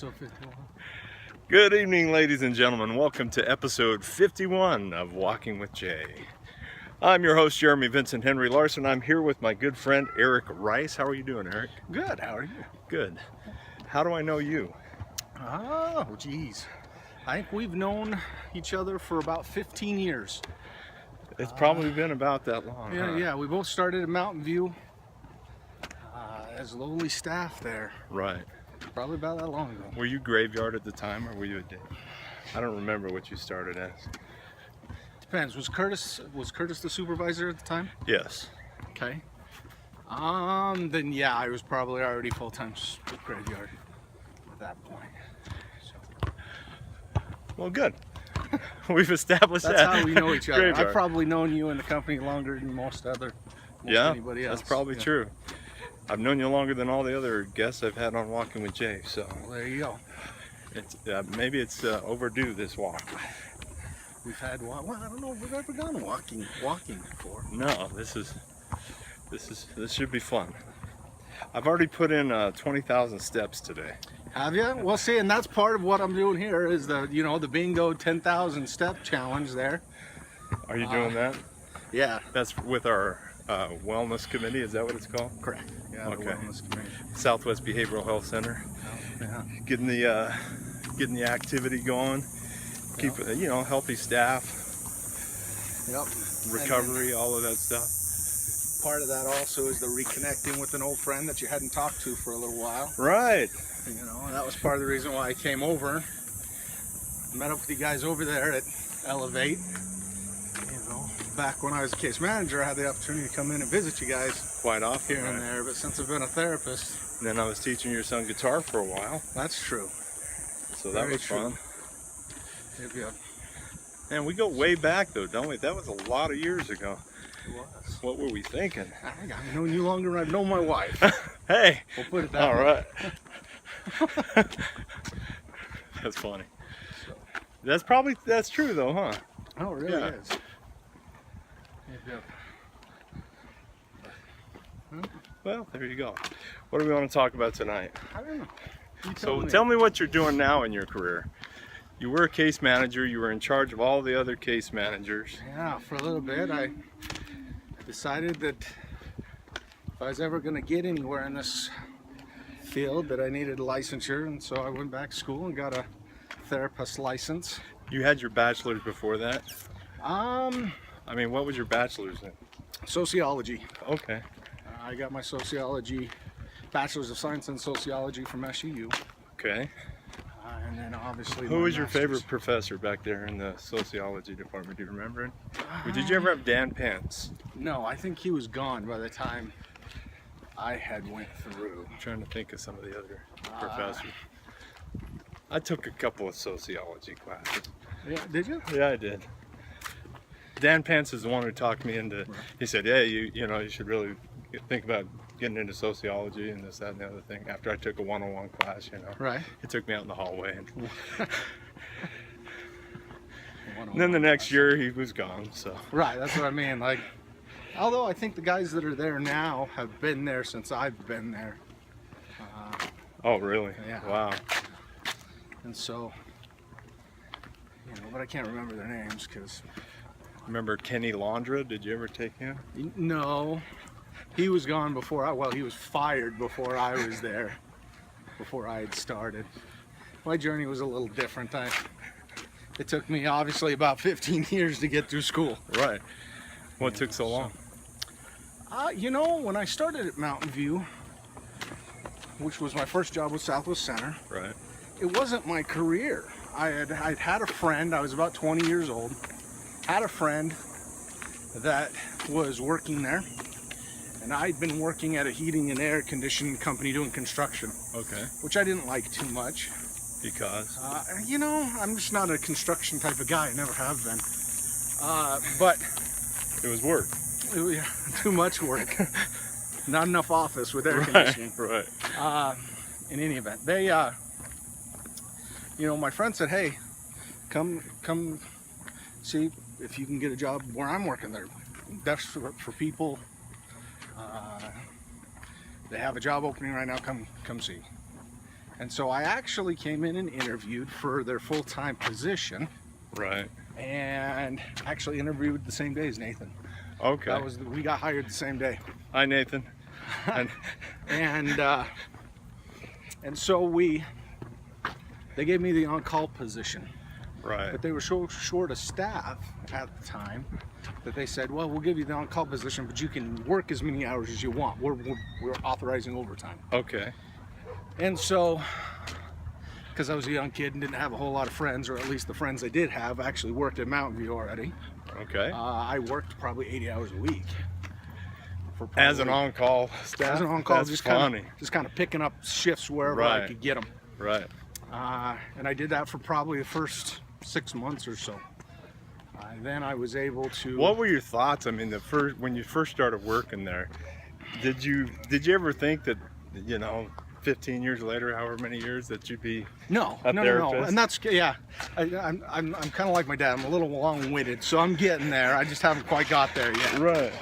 Episode 51. Good evening, ladies and gentlemen. Welcome to episode 51 of Walking with Jay. I'm your host, Jeremy Vincent Henry Larson. I'm here with my good friend, Erik Rice. How are you doing, Erik? Good, how are you? Good. How do I know you? Oh, geez. I think we've known each other for about 15 years. It's probably been about that long. Yeah, we both started at Mountain View as lowly staff there. Right. Probably about that long ago. Were you graveyard at the time, or were you a day? I don't remember what you started as. Depends. Was Curtis the supervisor at the time? Yes. Okay. Then yeah, I was probably already full-time graveyard at that point. So. Well, good. We've established That's that. how we know each other. Graveyard. I've probably known you in the company longer than most anybody else. That's probably true. I've known you longer than all the other guests I've had on Walking with Jay, so Well, there you go. it's maybe it's overdue, this walk. We've had well, I don't know if we've ever gone walking before. No, this should be fun. I've already put in 20,000 steps today. Have you? Well, see, and that's part of what I'm doing here is the bingo 10,000 step challenge there. Are you doing that? Yeah. That's with our wellness committee. Is that what it's called? Correct. Yeah. Okay. The wellness committee. Southwest Behavioral Health Center. Yeah. Getting the activity going. Keep healthy staff. Yep. Recovery, all of that stuff. Part of that also is the reconnecting with an old friend that you hadn't talked to for a little while. Right. And that was part of the reason why I came over. Met up with you guys over there at Elevate. Back when I was a case manager, I had the opportunity to come in and visit you guys Quite often. here and there. But since I've been a therapist, And then I was teaching your son guitar for a while. that's true. So that Very was true. fun. Yeah, And we go way back though, don't we? That was a lot of years ago. it was. What were we thinking? I've known you longer than I've known my wife. Hey! We'll put it that All way. right. That's funny. That's true though, huh? Oh, it really Yeah. is. Well, there you go. What do we want to talk about tonight? I don't know. You So tell me what you're doing now in your career. You were a case manager, you were in charge of all the other case managers. Yeah, for a little bit, I decided that if I was ever going to get anywhere in this field, that I needed a licensure, and so I went back to school and got a therapist license. You had your bachelor's before that? Um, I mean, what was your bachelor's in? Sociology. Okay. I got my sociology, bachelor's of science in sociology from SUU, Okay. and then obviously. Who my was your master's. favorite professor back there in the sociology department? Do you remember? Or did you ever have Dan Pence? No, I think he was gone by the time I had went through. I'm trying to think of some of the other professors. I took a couple of sociology classes. Yeah, did you? Yeah, I did. Dan Pence is the one who talked me into. He said, "Yeah, you should really think about getting into sociology and this, that, and the other thing." After I took a 101 class, Right. he took me out in the hallway, and One-on-one then the next class. year he was gone. So Right, that's what I mean. Like, although I think the guys that are there now have been there since I've been there, oh, really? Yeah. Wow. and so, but I can't remember their names because Remember Kenny Laundra? Did you ever take him? no, he was gone before he was fired before I was there, before I had started. My journey was a little different. It took me obviously about 15 years to get through school. Right. What took so long? When I started at Mountain View, which was my first job with Southwest Center, Right. it wasn't my career. I'd had a friend, I was about 20 years old, had a friend that was working there, and I'd been working at a heating and air conditioning company doing construction, Okay. which I didn't like too much. Because? I'm just not a construction type of guy, I never have been. But It was work. it was too much work. Not enough office with air conditioning. Right. In any event, they, my friend said, "Hey, come see if you can get a job where I'm working. They're desperate for people. They have a job opening right now. Come see." And so I actually came in and interviewed for their full-time position, Right. and actually interviewed the same day as Nathan. Okay. We got hired the same day. Hi, Nathan. And so they gave me the on-call position. Right. But they were so short of staff at the time that they said, well, we'll give you the on-call position, but you can work as many hours as you want. We're authorizing overtime. Okay. And so, because I was a young kid and didn't have a whole lot of friends, or at least the friends I did have actually worked at Mountain View already. Okay. I worked probably 80 hours a week. As an on-call staff? As an on-call, That's just funny. kind of picking up shifts wherever I could get them. Right. And I did that for probably the first 6 months or so. Then I was able to. What were your thoughts? I mean, when you first started working there, did you ever think that, 15 years later, however many years, that you'd be no, a therapist? and that's I'm kind of like my dad. I'm a little long-winded, so I'm getting there. I just haven't quite got there yet. Right.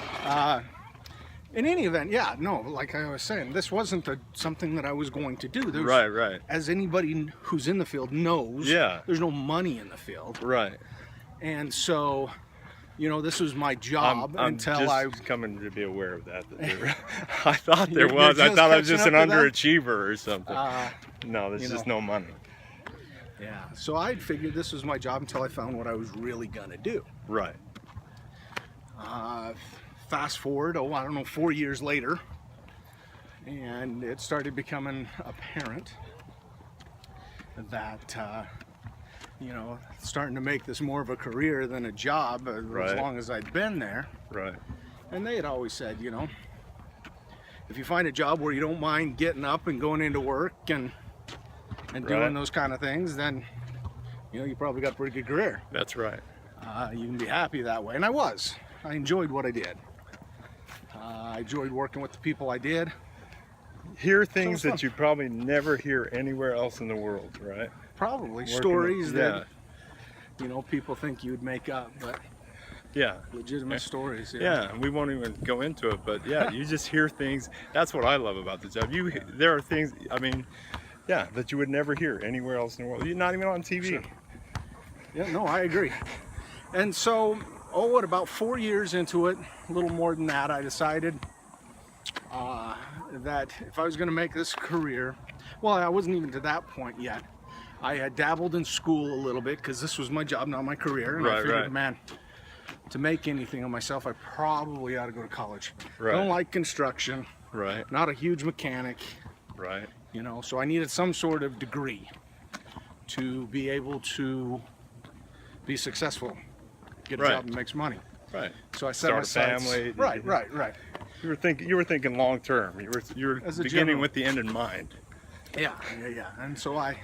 In any event, like I was saying, this wasn't something that I was going to do. Right. As anybody who's in the field knows, there's no money in the field. Right. And so, this was my job until I was coming to be aware of that. I thought there was. I thought I was just an underachiever or something. No, there's just no money. Yeah. So I figured this was my job until I found what I was really gonna do. Right. Fast forward, 4 years later, and it started becoming apparent that starting to make this more of a career than a job, as long as I'd been there. Right. And they had always said, if you find a job where you don't mind getting up and going into work and doing those kind of things, then you probably got a pretty good career. That's right. You can be happy that way, and I was. I enjoyed what I did. I enjoyed working with the people I did. Hear things that you probably never hear anywhere else in the world, right? Probably stories that people think you'd make up, but legitimate stories. Yeah, and we won't even go into it, but you just hear things. That's what I love about the job. There are things, that you would never hear anywhere else in the world. You're not even on TV. Sure. Yeah, no, I agree. And so, about 4 years into it, a little more than that, I decided that if I was going to make this career, well, I wasn't even to that point yet. I had dabbled in school a little bit because this was my job, not my career. And I figured, man, to make anything of myself, I probably ought to go to college. Right. Don't like construction. Right. Not a huge mechanic. Right. So I needed some sort of degree to be able to be successful, get a job and make some money. Right. So I set my sights. Family. Right. You were thinking long term. You were beginning with the end in mind. Yeah. And so I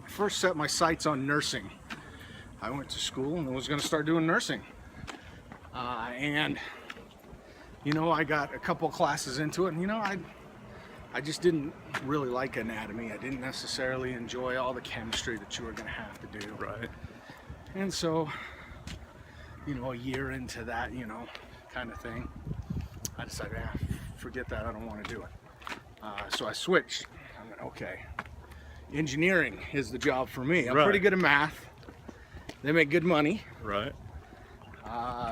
first set my sights on nursing. I went to school and was going to start doing nursing. And I got a couple classes into it, and I just didn't really like anatomy. I didn't necessarily enjoy all the chemistry that you were going to have to do. Right. And so, a year into that, kind of thing, I decided, forget that, I don't want to do it. So I switched. I went, okay, engineering is the job for me. I'm pretty good at math. They make good money. Right.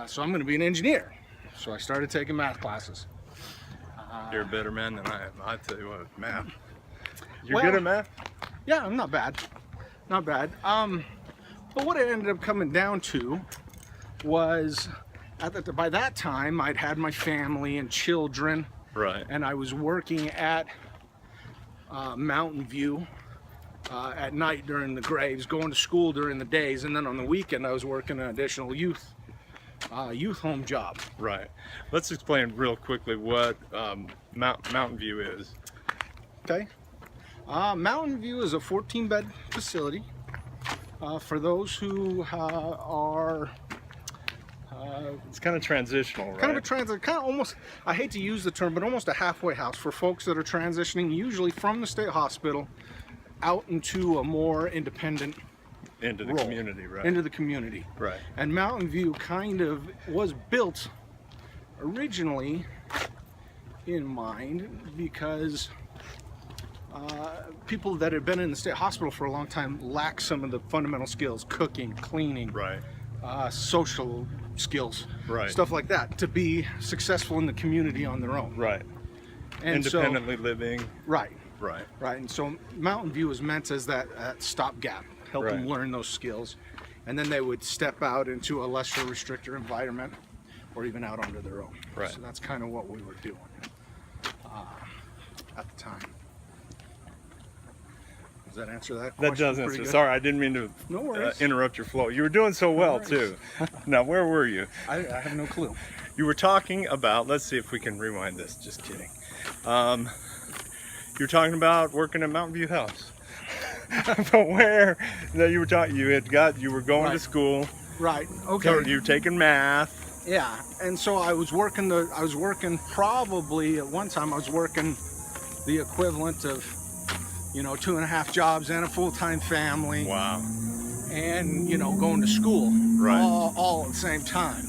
So I'm going to be an engineer. So I started taking math classes. You're a better man than I am. I tell you what, math. You're good at math? Yeah, I'm not bad. Not bad. But what it ended up coming down to was, by that time, I'd had my family and children. Right. And I was working at Mountain View at night during the graves, going to school during the days, and then on the weekend I was working an additional youth home job. Right. Let's explain real quickly what Mountain View is. Okay. Mountain View is a 14-bed facility for those who are. It's kind of transitional, right? Kind of almost, I hate to use the term, but almost a halfway house for folks that are transitioning usually from the state hospital out into a more independent into the role, community, right? Into the community. Right. And Mountain View kind of was built originally in mind because people that had been in the state hospital for a long time lack some of the fundamental skills, cooking, cleaning, Right. social skills, Right. stuff like that, to be successful in the community on their own. Right. And Independently living. Right. Right. Right. And so Mountain View was meant as that stopgap, help them Right. learn those skills, and then they would step out into a lesser restrictor environment, or even out onto their own. Right. So that's kind of what we were doing at the time. Does that answer that question? That does pretty answer. good? Sorry, I didn't mean to No worries. interrupt your flow. You were doing so well too. Now, where were you? I have no clue. You were talking about. Let's see if we can rewind this. Just kidding. You were talking about working at Mountain View House. But where? No, you were talking. You were going to Right. school. Right. Okay. So you were taking math. Yeah. And so I was working probably at one time I was working the equivalent of 2.5 jobs and a full-time family. Wow. And going to school. Right. All at the same time.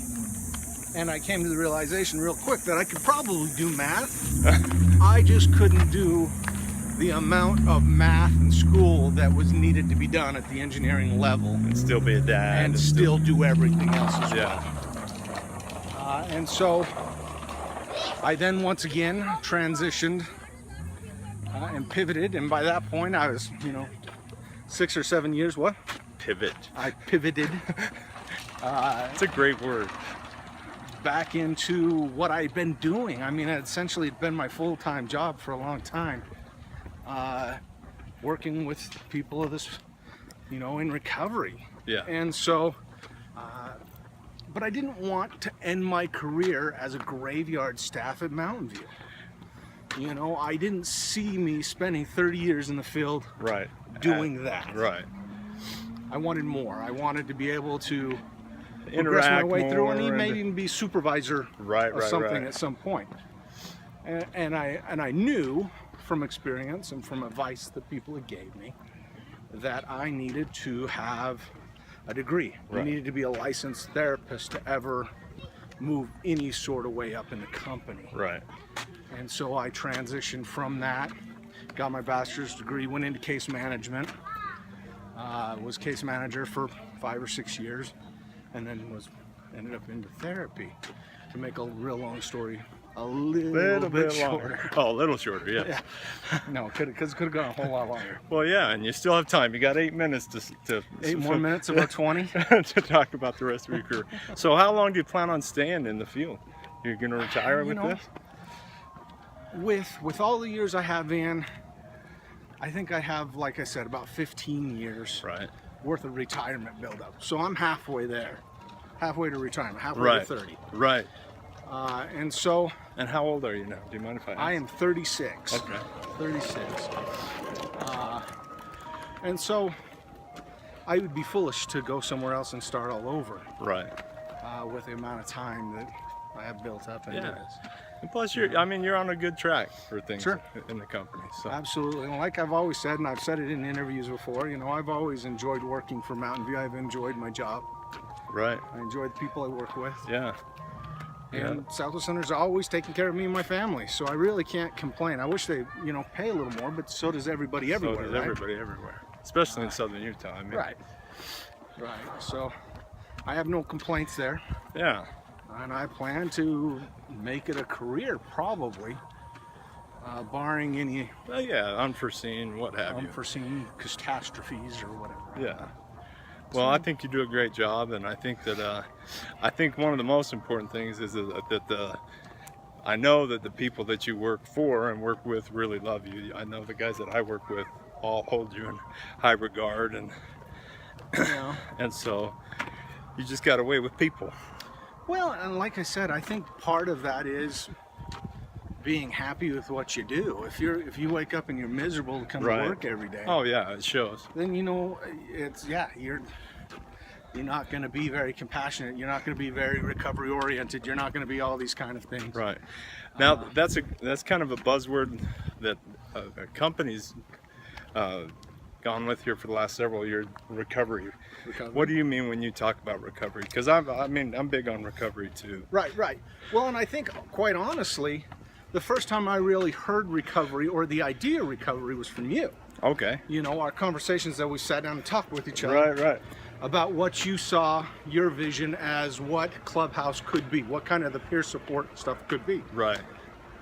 And I came to the realization real quick that I could probably do math. I just couldn't do the amount of math and school that was needed to be done at the engineering level, And still be a dad. and still do everything else as well. Yeah. And so I then once again transitioned and pivoted, and by that point I was 6 or 7 years. What? Pivot. I pivoted It's a great word. back into what I'd been doing. I mean, it essentially had been my full-time job for a long time, working with people of this, in recovery. Yeah. And so, but I didn't want to end my career as a graveyard staff at Mountain View. I didn't see me spending 30 years in the field Right. doing that. Right. I wanted more. I wanted to be able to progress Interact my way through, and more maybe even be supervisor Right, of right, something right. at some point. And I knew from experience and from advice that people had gave me that I needed to have a degree. I Right. needed to be a licensed therapist to ever move any sort of way up in the company. Right. And so I transitioned from that, got my bachelor's degree, went into case management, was case manager for 5 or 6 years, and then ended up into therapy. To make a real long story a little bit shorter. longer. Oh, a little shorter, yeah. Yeah. No, could have gone a whole lot longer. Well, yeah, and you still have time. You got 8 minutes to 8 more minutes, about 20. to talk about the rest of your career. So, how long do you plan on staying in the field? You're going to retire with this? With all the years I have in, I think I have, like I said, about 15 years Right. worth of retirement buildup. So I'm halfway there, halfway to retirement, halfway Right. to 30. Right. And so And how old are you now? Do you mind if I ask? I am 36. Okay. 36. And so I would be foolish to go somewhere else and start all over Right. with the amount of time that I have built up into Yeah. this. And plus, you're on a good track for things Sure. in the company. So. Absolutely. And like I've always said, and I've said it in interviews before, I've always enjoyed working for Mountain View. I've enjoyed my job. Right. I enjoy the people I work with. Yeah. And Southwest Center's always taken care of me and my family. So I really can't complain. I wish they, pay a little more, but so does everybody everywhere, So does right? everybody everywhere, especially in southern Utah. I mean, Right. Right. So I have no complaints there. Yeah. And I plan to make it a career, probably, barring any Well, yeah, unforeseen, what have you. unforeseen catastrophes or whatever. Yeah. Well, I think you do a great job, and I think that one of the most important things is that I know that the people that you work for and work with really love you. I know the guys that I work with all hold you in high regard, and and so you just got away with people. Well, and like I said, I think part of that is being happy with what you do. If you wake up and you're miserable to come Right. to work every day, Oh yeah, it shows. then you're not going to be very compassionate. You're not going to be very recovery oriented. You're not going to be all these kind of things. Right. Now that's kind of a buzzword that companies gone with here for the last several years. Recovery. What do you mean when you talk about recovery? Because I'm big on recovery too. Right. Well, and I think quite honestly, the first time I really heard recovery, or the idea of recovery, was from you. Okay. You know, our conversations that we sat down and talked with each other. Right. About what you saw, your vision as what Clubhouse could be, what kind of the peer support stuff could be. Right.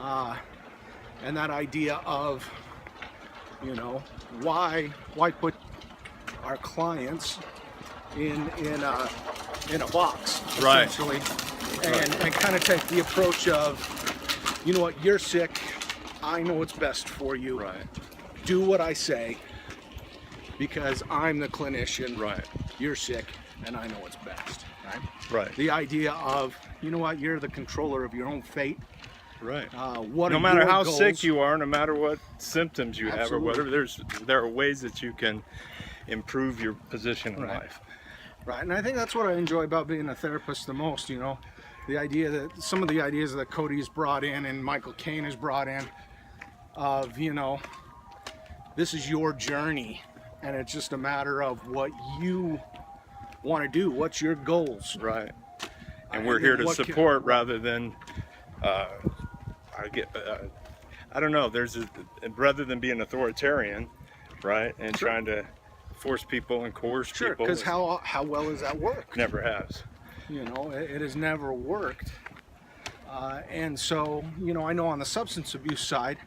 And that idea of, you know, why put our clients in a box, Right. essentially, and kind of take the approach of, you know what, you're sick, I know what's best for you. Right. Do what I say, because I'm the clinician. Right. You're sick, and I know what's best. Right. Right. The idea of, you know what, you're the controller of your own fate. Right. What no are matter your how goals? sick you are, no matter what symptoms you have or Absolutely. whatever, there are ways that you can improve your position in Right. life. Right, and I think that's what I enjoy about being a therapist the most, you know. The idea that some of the ideas that Cody's brought in and Michael Caine has brought in of, you know, this is your journey, and it's just a matter of what you want to do. What's your goals? Right. And we're And here then to what support rather than, I don't know, rather than being authoritarian, right, and Sure. trying to force people and coerce Sure, people. because how well does that work? Never has. You know, it has never worked. And so, you know, I know on the substance abuse side,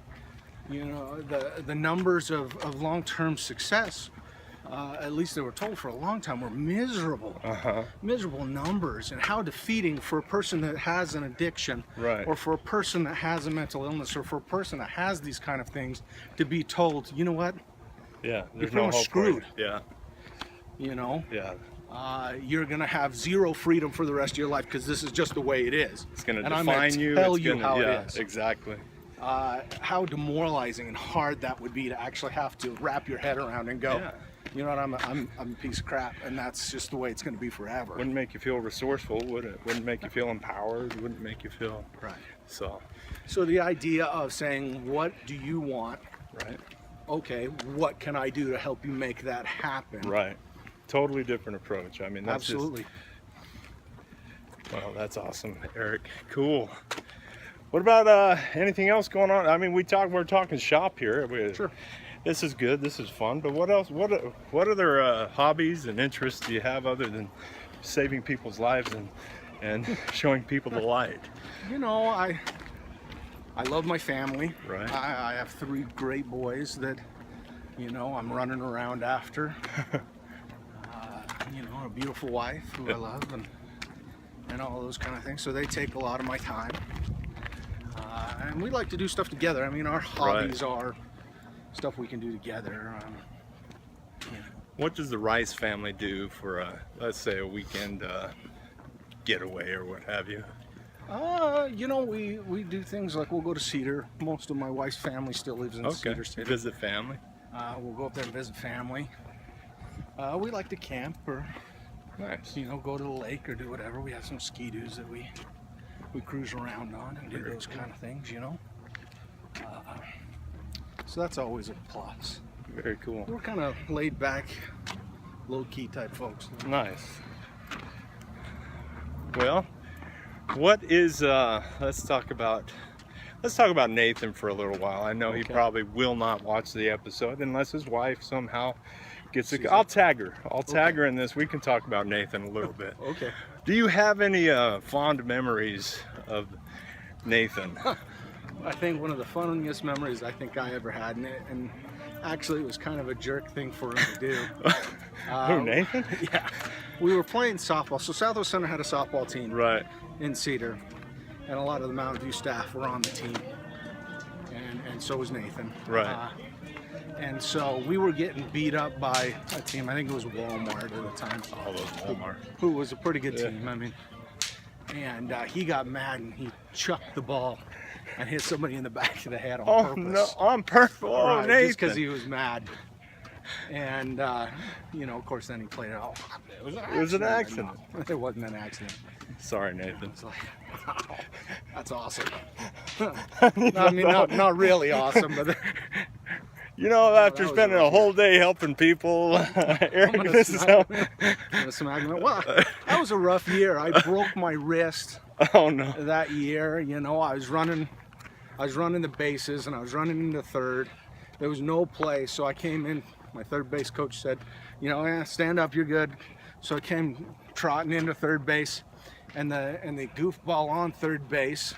you know, the numbers of long-term success, at least they were told for a long time, were miserable. Miserable numbers, and how defeating for a person that has an addiction, Right. or for a person that has a mental illness, or for a person that has these kind of things, to be told, you know what, Yeah. There's pretty no much hope for you. screwed. Yeah. you know, Yeah. you're gonna have zero freedom for the rest of your life because this is just the way it is. It's going to And I'm gonna define you. tell it's you gonna, how yeah, it is. Exactly. How demoralizing and hard that would be to actually have to wrap your head around and go, Yeah. you know what, I'm a piece of crap, and that's just the way it's going to be forever. Wouldn't make you feel resourceful, would it? Wouldn't make you feel empowered. Wouldn't make you feel Right. so. The idea of saying, what do you want? Right. Okay, what can I do to help you make that happen? Right. Totally different approach. I mean, that's Absolutely. Well, that's awesome, Eric. Cool. What about anything else going on? I mean, we're talking shop here. Sure. This is good. This is fun. But what else? What other hobbies and interests do you have other than saving people's lives and showing people the light? You know, I love my family. Right. I have 3 great boys that, you know, I'm running around after. You know, a beautiful wife who I love, and all those kind of things. So they take a lot of my time. And we like to do stuff together. I mean, our hobbies are stuff we can do together. What does the Rice family do for, let's say, a weekend getaway or what have you? You know, we do things like we'll go to Cedar. Most of my wife's family still lives in Cedar City. Visit family. We'll go up there and visit family. We like to camp, or Nice. you know, go to the lake or do whatever. We have some ski-doos that we cruise around on and do those kind of things, you know. So that's always a plus. Very cool. We're kind of laid back, low-key type folks. Nice. Well, what is let's talk about Nathan for a little while. I know he Okay. probably will not watch the episode unless his wife somehow gets Sees it. it. I'll tag her. I'll tag Okay. her in this. We can talk about Nathan a little bit. Okay. Do you have any fond memories of Nathan? I think one of the funniest memories I think I ever had, and actually it was kind of a jerk thing for him to do. Who, Nathan? Yeah. We were playing softball. So Southwest Center had a softball team Right. in Cedar, and a lot of the Mountain View staff were on the team, and so was Nathan. Right. And so we were getting beat up by a team, I think it was Walmart at the time, All those Walmart. who was a pretty good Yeah. team, I mean. And he got mad and he chucked the ball and hit somebody in the back of the head on Oh purpose. no! On purpose. Oh, Right, Nathan. just because he was mad. And, you know, of course, then he played it out. It was an accident. No, it wasn't an accident. Sorry, Nathan. It's like, wow, that's awesome. I mean, not really awesome, but You know, after that was spending a rough. whole day helping people, Eric, this is how. Well, that was a rough year. I broke my wrist Oh no! that year. You know, I was running I was running the bases and I was running into third. There was no play, so I came in. My third base coach said, you know, yeah, stand up, you're good. So I came trotting into third base, and the goofball on third base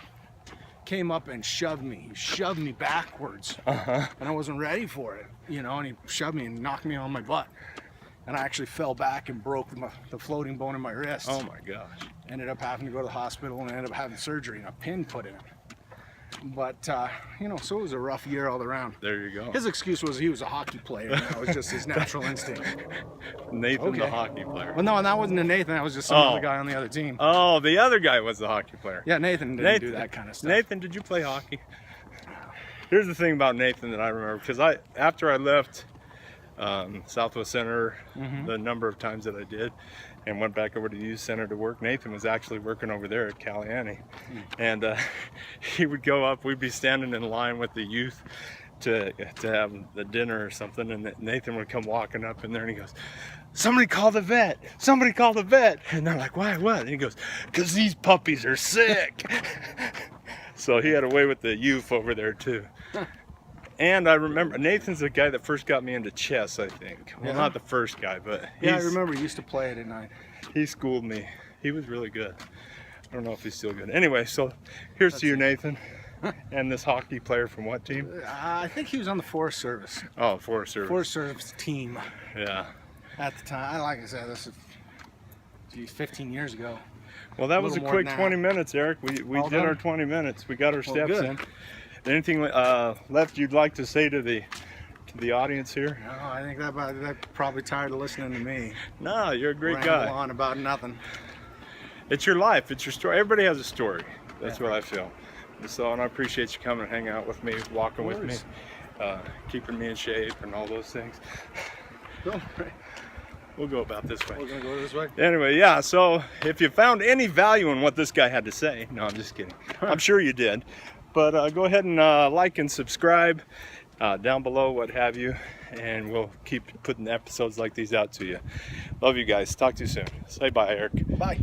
came up and shoved me. He shoved me backwards, and I wasn't ready for it, you know. And he shoved me and knocked me on my butt, and I actually fell back and broke the floating bone in my wrist. Oh my gosh! Ended up having to go to the hospital and ended up having surgery and a pin put in it. But you know, so it was a rough year all around. There you go. His excuse was he was a hockey player. And that was just his natural instinct. Nathan, the hockey player. Well, no, and that wasn't a Nathan. That was just some other guy on the other team. Oh, the other guy was the hockey player. Yeah, Nathan didn't do that kind of stuff. Nathan, did you play hockey? Here's the thing about Nathan that I remember, because after I left Southwest Center, the number of times that I did, and went back over to the youth center to work, Nathan was actually working over there at Caliani. And he would go up, we'd be standing in line with the youth to have the dinner or something, and Nathan would come walking up in there and he goes, somebody call the vet, somebody call the vet. And they're like, why, what? And he goes, because these puppies are sick. So he had a way with the youth over there too. And I remember, Nathan's the guy that first got me into chess, I think. Well, not the first guy, but yeah, I remember he used to play it at night. He schooled me. He was really good. I don't know if he's still good. Anyway, so here's to you, Nathan. And this hockey player from what team? I think he was on the Forest Service. Oh, Forest Service. Forest Service team. Yeah. At the time, like I said, this is 15 years ago. Well, that was a quick 20 minutes, Eric. We did our 20 minutes. We got our steps in. Anything left you'd like to say to the audience here? No, I think they're probably tired of listening to me. No, you're a great ramble guy. On about nothing. It's your life. It's your story. Everybody has a story. That's what I feel. So, and I appreciate you coming and hanging out with me, walking with me, keeping me in shape and all those things. We'll go about this way. We're gonna go this way. Anyway, yeah. So if you found any value in what this guy had to say, no, I'm just kidding. I'm sure you did. But go ahead and like and subscribe down below, what have you, and we'll keep putting episodes like these out to you. Love you guys. Talk to you soon. Say bye, Eric. Bye.